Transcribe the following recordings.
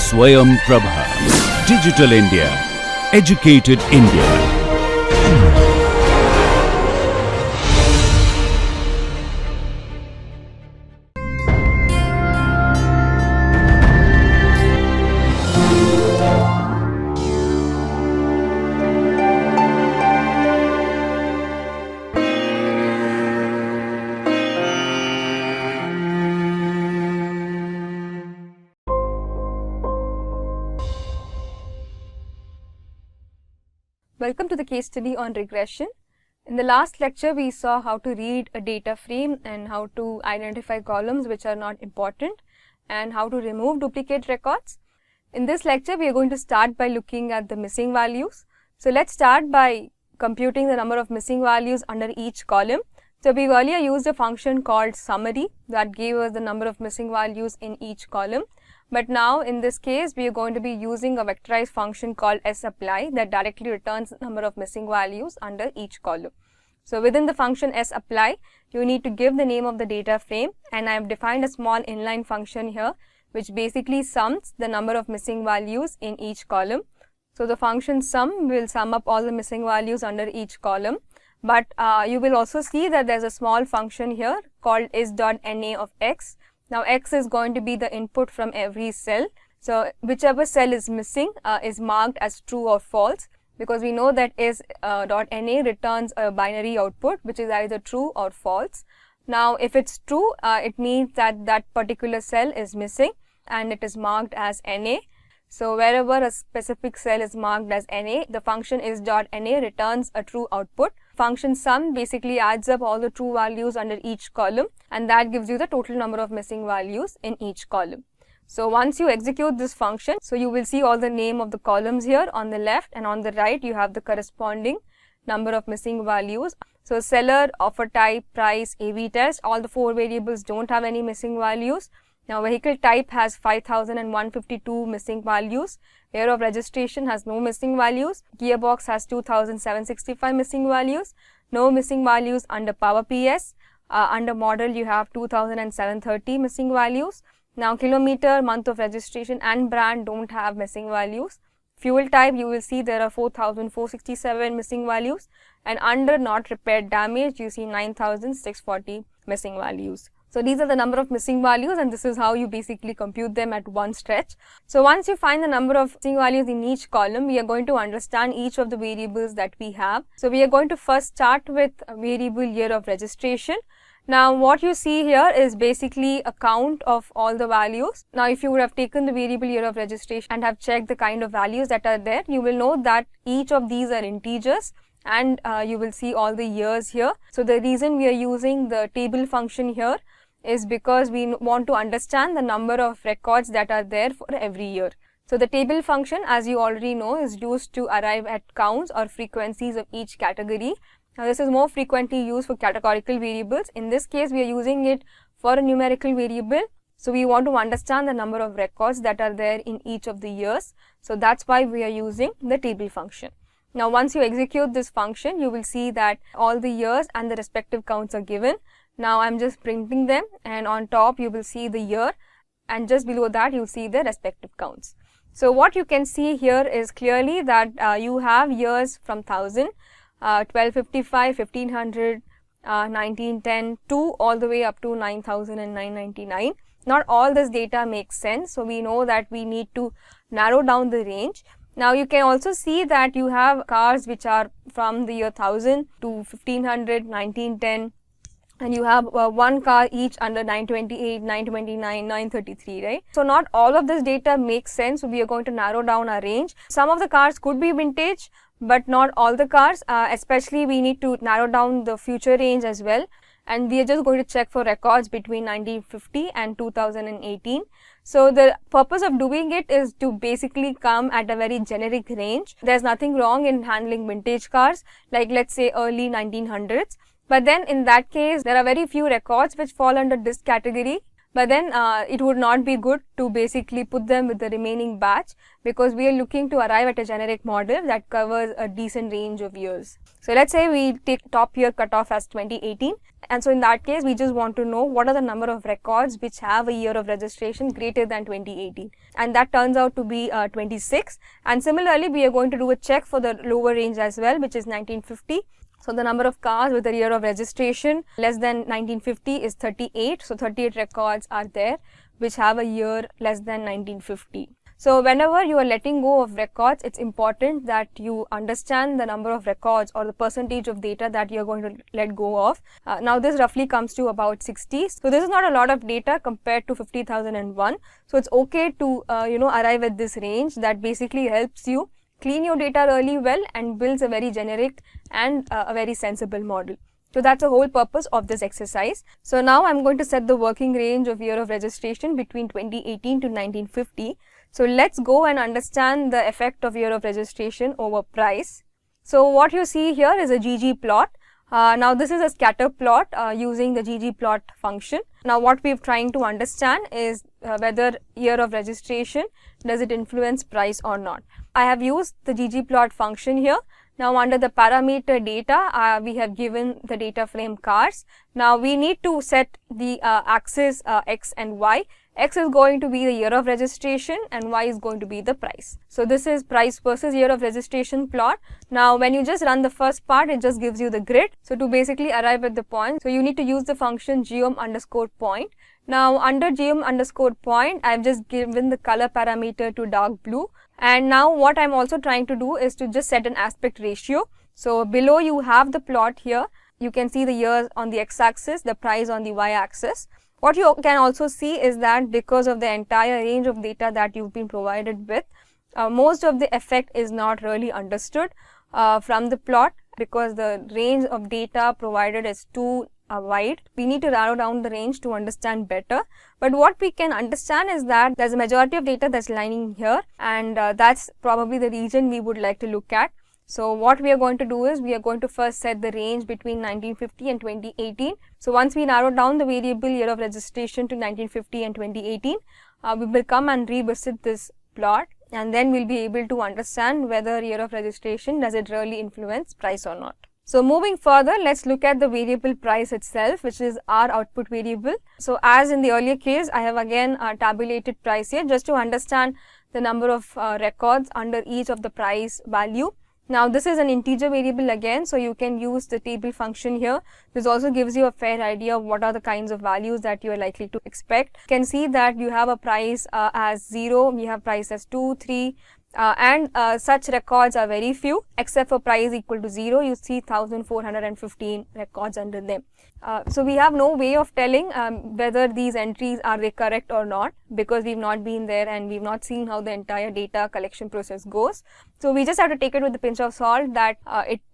Swayam Prabha. Digital India. Educated India. Welcome to the case study on regression. In the last lecture, we saw how to read a data frame and how to identify columns which are not important and how to remove duplicate records. In this lecture, we are going to start by looking at the missing values. So let's start by computing the number of missing values under each column. So we've earlier used a function called summary that gave us the number of missing values in each column. But now in this case, we are going to be using a vectorized function called sapply that directly returns the number of missing values under each column. So within the function sapply, you need to give the name of the data frame, and I have defined a small inline function here which basically sums the number of missing values in each column. So the function sum will sum up all the missing values under each column. But you will also see that there's a small function here called is.na of x. Now x is going to be the input from every cell. So whichever cell is missing is marked as true or false, because we know that is.na returns a binary output which is either true or false. Now if it's true, it means that that particular cell is missing and it is marked as na. So wherever a specific cell is marked as na, the function is.na returns a true output. Function sum basically adds up all the true values under each column, and that gives you the total number of missing values in each column. So once you execute this function, so you will see all the name of the columns here on the left, and on the right you have the corresponding number of missing values. So seller, offer type, price, AV test, all the four variables don't have any missing values. Now vehicle type has 5,152 missing values. Year of registration has no missing values. Gearbox has 2,765 missing values. No missing values under Power PS. Under model you have 2,730 missing values. Now kilometer, month of registration and brand don't have missing values. Fuel type, you will see there are 4,467 missing values, and under not repaired damage you see 9,640 missing values. So these are the number of missing values, and this is how you basically compute them at one stretch. So once you find the number of missing values in each column, we are going to understand each of the variables that we have. So we are going to first start with a variable year of registration. Now what you see here is basically a count of all the values. Now if you would have taken the variable year of registration and have checked the kind of values that are there, you will know that each of these are integers, and you will see all the years here. So the reason we are using the table function here is because we want to understand the number of records that are there for every year. So the table function, as you already know, is used to arrive at counts or frequencies of each category. Now this is more frequently used for categorical variables. In this case, we are using it for a numerical variable. So we want to understand the number of records that are there in each of the years. So that's why we are using the table function. Now once you execute this function, you will see that all the years and the respective counts are given. Now I'm just printing them, and on top you will see the year, and just below that you see the respective counts. So what you can see here is clearly that you have years from 1000, 1255, 1500, 1910 to all the way up to 9000 and 999. Not all this data makes sense, so we know that we need to narrow down the range. Now you can also see that you have cars which are from the year 1000 to 1500, 1910. And you have one car each under 928, 929, 933, right? So not all of this data makes sense, so we are going to narrow down our range. Some of the cars could be vintage, but not all the cars. Especially we need to narrow down the future range as well. And we are just going to check for records between 1950 and 2018. So the purpose of doing it is to basically come at a very generic range. There's nothing wrong in handling vintage cars, like let's say early 1900s. But then in that case, there are very few records which fall under this category. but then it would not be good to basically put them with the remaining batch, because we are looking to arrive at a generic model that covers a decent range of years. So let's say we take top year cutoff as 2018, and so in that case we just want to know what are the number of records which have a year of registration greater than 2018, and that turns out to be 26. And similarly we are going to do a check for the lower range as well, which is 1950. So the number of cars with a year of registration less than 1950 is 38. So 38 records are there which have a year less than 1950. So whenever you are letting go of records, it's important that you understand the number of records or the percentage of data that you are going to let go of. Now this roughly comes to about 60. So this is not a lot of data compared to 50,001. So it's okay to arrive at this range that basically helps you clean your data really well and builds a very generic and a very sensible model. So that's the whole purpose of this exercise. So now I'm going to set the working range of year of registration between 2018 to 1950. So let's go and understand the effect of year of registration over price. So what you see here is a ggplot. Now this is a scatter plot using the ggplot function. Now what we're trying to understand is whether year of registration, does it influence price or not. I have used the ggplot function here. Now under the parameter data, we have given the data frame cars. Now we need to set the axis x and y. X is going to be the year of registration and y is going to be the price. So this is price versus year of registration plot. Now when you just run the first part, it just gives you the grid. So to basically arrive at the point, so you need to use the function geom_point. Now under geom_point, I have just given the color parameter to dark blue. And now what I'm also trying to do is to just set an aspect ratio. So below you have the plot here. You can see the years on the x-axis, the price on the y-axis. What you can also see is that because of the entire range of data that you've been provided with, most of the effect is not really understood from the plot, because the range of data provided is too wide. We need to narrow down the range to understand better. But what we can understand is that there's a majority of data that's lying here, and that's probably the region we would like to look at. So what we are going to do is we are going to first set the range between 1950 and 2018. So once we narrow down the variable year of registration to 1950 and 2018, we will come and revisit this plot, and then we'll be able to understand whether year of registration, does it really influence price or not. So moving further, let's look at the variable price itself, which is our output variable. So as in the earlier case, I have again tabulated price here just to understand the number of records under each of the price value. Now this is an integer variable again, so you can use the table function here. This also gives you a fair idea of what are the kinds of values that you are likely to expect. You can see that you have a price as 0, we have price as 2, 3, and such records are very few, except for price equal to 0, you see 1415 records under them. So we have no way of telling whether these entries are they correct or not, because we've not been there and we've not seen how the entire data collection process goes. So we just have to take it with a pinch of salt that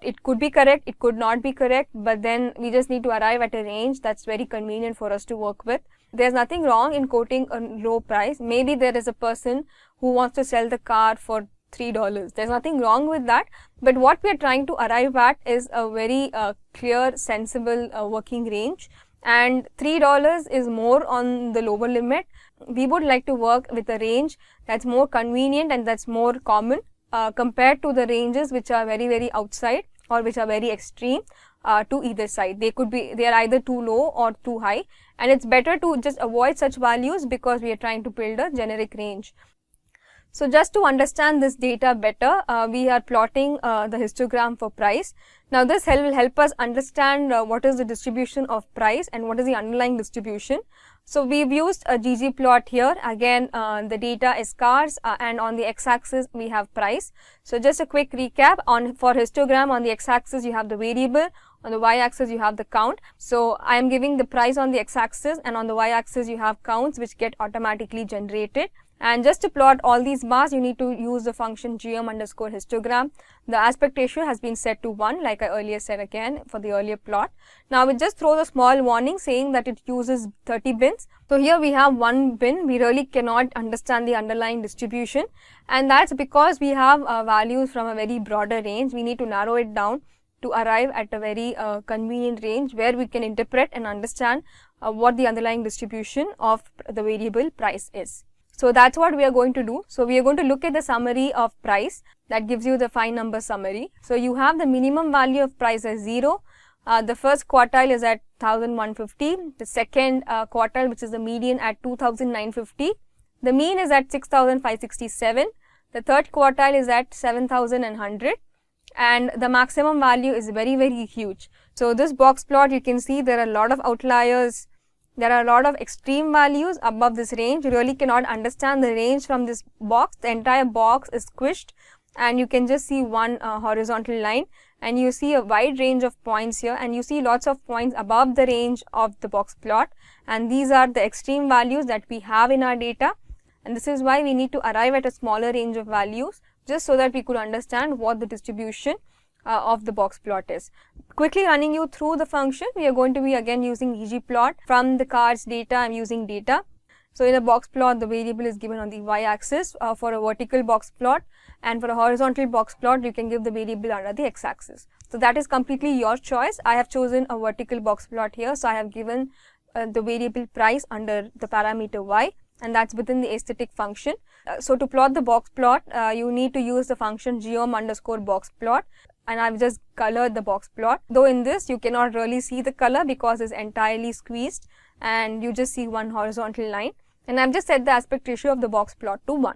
it could be correct, it could not be correct, but then we just need to arrive at a range that's very convenient for us to work with. There's nothing wrong in quoting a low price. Maybe there is a person who wants to sell the car for $3. There's nothing wrong with that. But what we are trying to arrive at is a very clear, sensible working range. And $3 is more on the lower limit. We would like to work with a range that's more convenient and that's more common compared to the ranges which are very, very outside or which are very extreme to either side. They are either too low or too high, and it's better to just avoid such values because we are trying to build a generic range. So just to understand this data better, we are plotting the histogram for price. Now this will help us understand what is the distribution of price and what is the underlying distribution. So we've used a ggplot here. Again, the data is cars and on the x-axis we have price. So just a quick recap, for histogram on the x-axis you have the variable, on the y-axis you have the count. So I am giving the price on the x-axis, and on the y-axis you have counts which get automatically generated. And just to plot all these bars, you need to use the function geom_histogram. The aspect ratio has been set to 1, like I earlier said again for the earlier plot. Now it just throws a small warning saying that it uses 30 bins. So here we have 1 bin. We really cannot understand the underlying distribution, and that's because we have values from a very broader range. We need to narrow it down to arrive at a very convenient range where we can interpret and understand what the underlying distribution of the variable price is. So that's what we are going to do. So we are going to look at the summary of price that gives you the 5 number summary. So you have the minimum value of price as 0. The first quartile is at 1150, the second quartile, which is the median, at 2950, the mean is at 6567, the third quartile is at 7100, and the maximum value is very, very huge. So this box plot, you can see there are a lot of outliers, there are a lot of extreme values above this range. You really cannot understand the range from this box. The entire box is squished and you can just see one horizontal line, and you see a wide range of points here, and you see lots of points above the range of the box plot, and these are the extreme values that we have in our data, and this is why we need to arrive at a smaller range of values just so that we could understand what the distribution of the box plot is. Quickly running you through the function, we are going to be again using ggplot. From the cars data, I am using data. So in a box plot, the variable is given on the y-axis for a vertical box plot, and for a horizontal box plot, you can give the variable under the x-axis. So that is completely your choice. I have chosen a vertical box plot here, so I have given the variable price under the parameter y, and that's within the aesthetic function. So to plot the box plot, you need to use the function geom_boxplot, and I've just colored the box plot. Though in this, you cannot really see the color because it's entirely squeezed, and you just see one horizontal line, and I've just set the aspect ratio of the box plot to 1.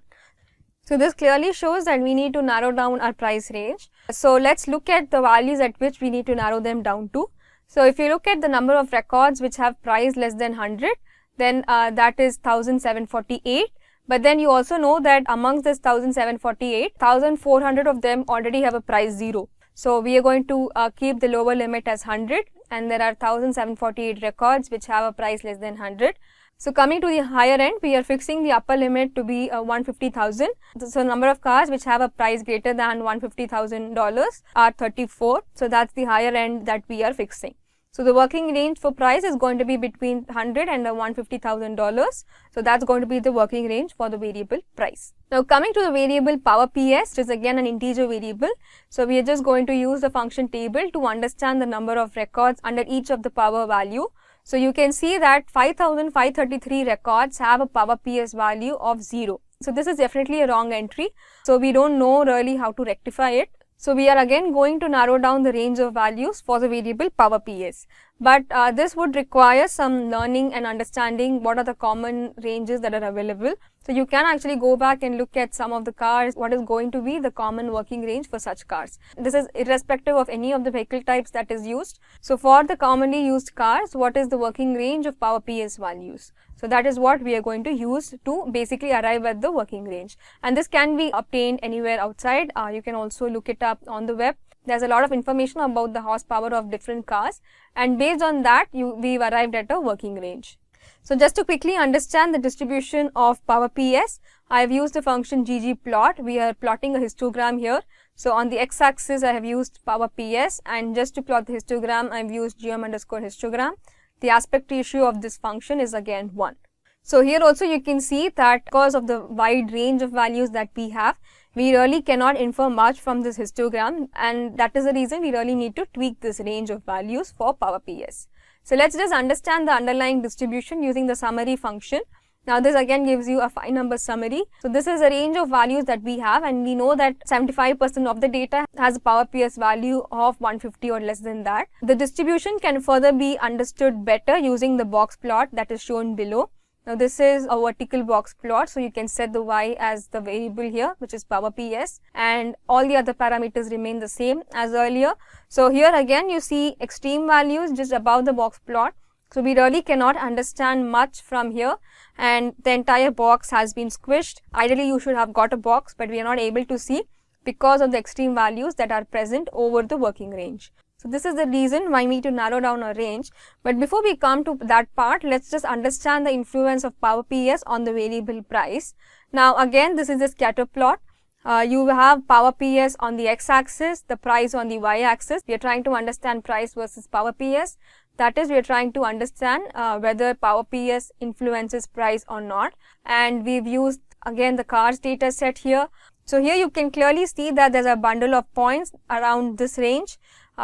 So this clearly shows that we need to narrow down our price range. So let's look at the values at which we need to narrow them down to. So if you look at the number of records which have price less than 100, then that is 1748. But then you also know that amongst this 1748, 1400 of them already have a price 0. So we are going to keep the lower limit as 100, and there are 1748 records which have a price less than 100. So coming to the higher end, we are fixing the upper limit to be 150,000. So number of cars which have a price greater than $150,000 are 34. So that's the higher end that we are fixing. So the working range for price is going to be between 100 and $150,000. So that's going to be the working range for the variable price. Now coming to the variable power PS, which is again an integer variable. So we are just going to use the function table to understand the number of records under each of the power value. So you can see that 5533 records have a power PS value of 0. So this is definitely a wrong entry. So we don't know really how to rectify it. So we are again going to narrow down the range of values for the variable power PS. But this would require some learning and understanding what are the common ranges that are available. So you can actually go back and look at some of the cars, what is going to be the common working range for such cars. This is irrespective of any of the vehicle types that is used. So for the commonly used cars, what is the working range of power PS values? So that is what we are going to use to basically arrive at the working range. And this can be obtained anywhere outside. You can also look it up on the web. There's a lot of information about the horsepower of different cars, and based on that, we've arrived at a working range. So just to quickly understand the distribution of power PS, I've used the function ggplot. We are plotting a histogram here. So on the x-axis, I have used power PS, and just to plot the histogram, I've used geom_histogram. The aspect ratio of this function is again 1. So here also you can see that because of the wide range of values that we have, we really cannot infer much from this histogram, and that is the reason we really need to tweak this range of values for power PS. So let's just understand the underlying distribution using the summary function. Now this again gives you a 5 number summary. So this is a range of values that we have, and we know that 75% of the data has a power PS value of 150 or less than that. The distribution can further be understood better using the box plot that is shown below. Now this is a vertical box plot, so you can set the y as the variable here, which is power PS, and all the other parameters remain the same as earlier. So here again you see extreme values just above the box plot. So we really cannot understand much from here, and the entire box has been squished. Ideally you should have got a box, but we are not able to see because of the extreme values that are present over the working range. So this is the reason why we need to narrow down our range. But before we come to that part, let's just understand the influence of power PS on the variable price. Now again, this is a scatter plot. You have power PS on the x-axis, the price on the y-axis. We are trying to understand price versus power PS. That is, we are trying to understand whether power PS influences price or not. And we've used again the cars data set here. So here you can clearly see that there's a bundle of points around this range.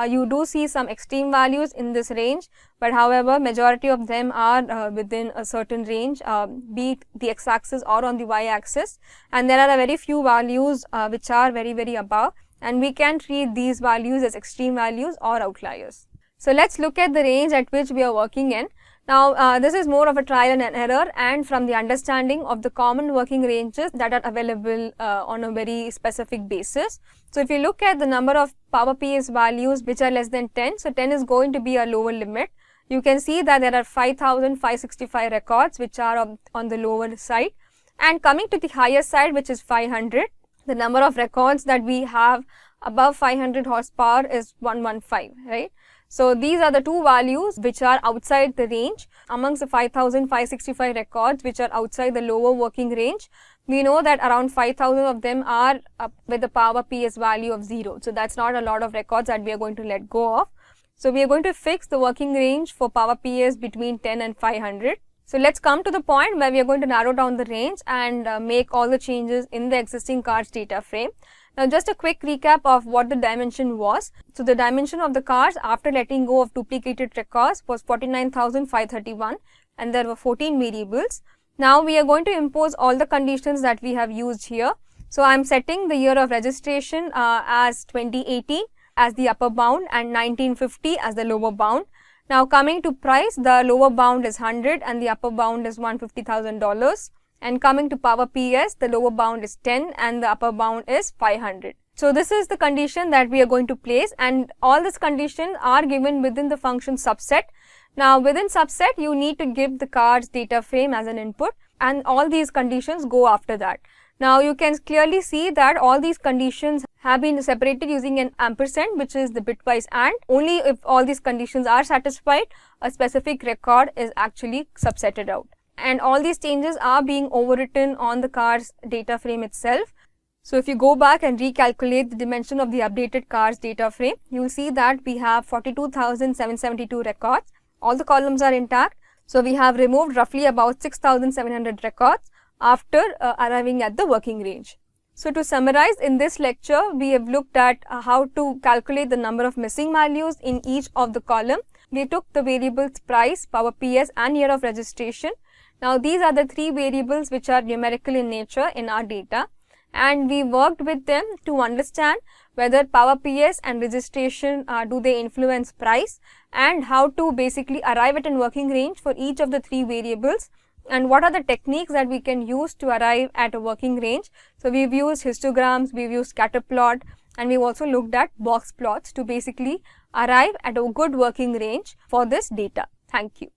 You do see some extreme values in this range, but however majority of them are within a certain range, be it the x-axis or on the y-axis, and there are a very few values which are very above, and we can treat these values as extreme values or outliers. So let's look at the range at which we are working in. Now this is more of a trial and error, and from the understanding of the common working ranges that are available on a very specific basis. So if you look at the number of power PS values which are less than 10, so 10 is going to be a lower limit. You can see that there are 5,565 records which are on the lower side, and coming to the higher side, which is 500, the number of records that we have above 500 horsepower is 115, right? So these are the two values which are outside the range. Amongst the 5,565 records which are outside the lower working range, we know that around 5,000 of them are with the power PS value of 0. So that's not a lot of records that we are going to let go of. So we are going to fix the working range for power PS between 10 and 500. So let's come to the point where we are going to narrow down the range and make all the changes in the existing cards data frame. Now just a quick recap of what the dimension was. So the dimension of the cards after letting go of duplicated records was 49,531, and there were 14 variables. Now we are going to impose all the conditions that we have used here. So I am setting the year of registration as 2018 as the upper bound and 1950 as the lower bound. Now coming to price, the lower bound is 100 and the upper bound is $150,000. And coming to power PS, the lower bound is 10 and the upper bound is 500. So this is the condition that we are going to place, and all these conditions are given within the function subset. Now within subset, you need to give the cards data frame as an input, and all these conditions go after that. Now you can clearly see that all these conditions have been separated using an ampersand, which is the bitwise AND. Only if all these conditions are satisfied, a specific record is actually subsetted out. And all these changes are being overwritten on the cards data frame itself. So if you go back and recalculate the dimension of the updated cards data frame, you will see that we have 42,772 records. All the columns are intact. So we have removed roughly about 6,700 records after arriving at the working range. So to summarize, in this lecture, we have looked at how to calculate the number of missing values in each of the column. We took the variables price, power PS and year of registration. Now these are the three variables which are numerical in nature in our data, and we worked with them to understand whether power PS and registration do they influence price, and how to basically arrive at a working range for each of the three variables, and what are the techniques that we can use to arrive at a working range. So we've used histograms, we've used scatter plot, and we've also looked at box plots to basically arrive at a good working range for this data. Thank you.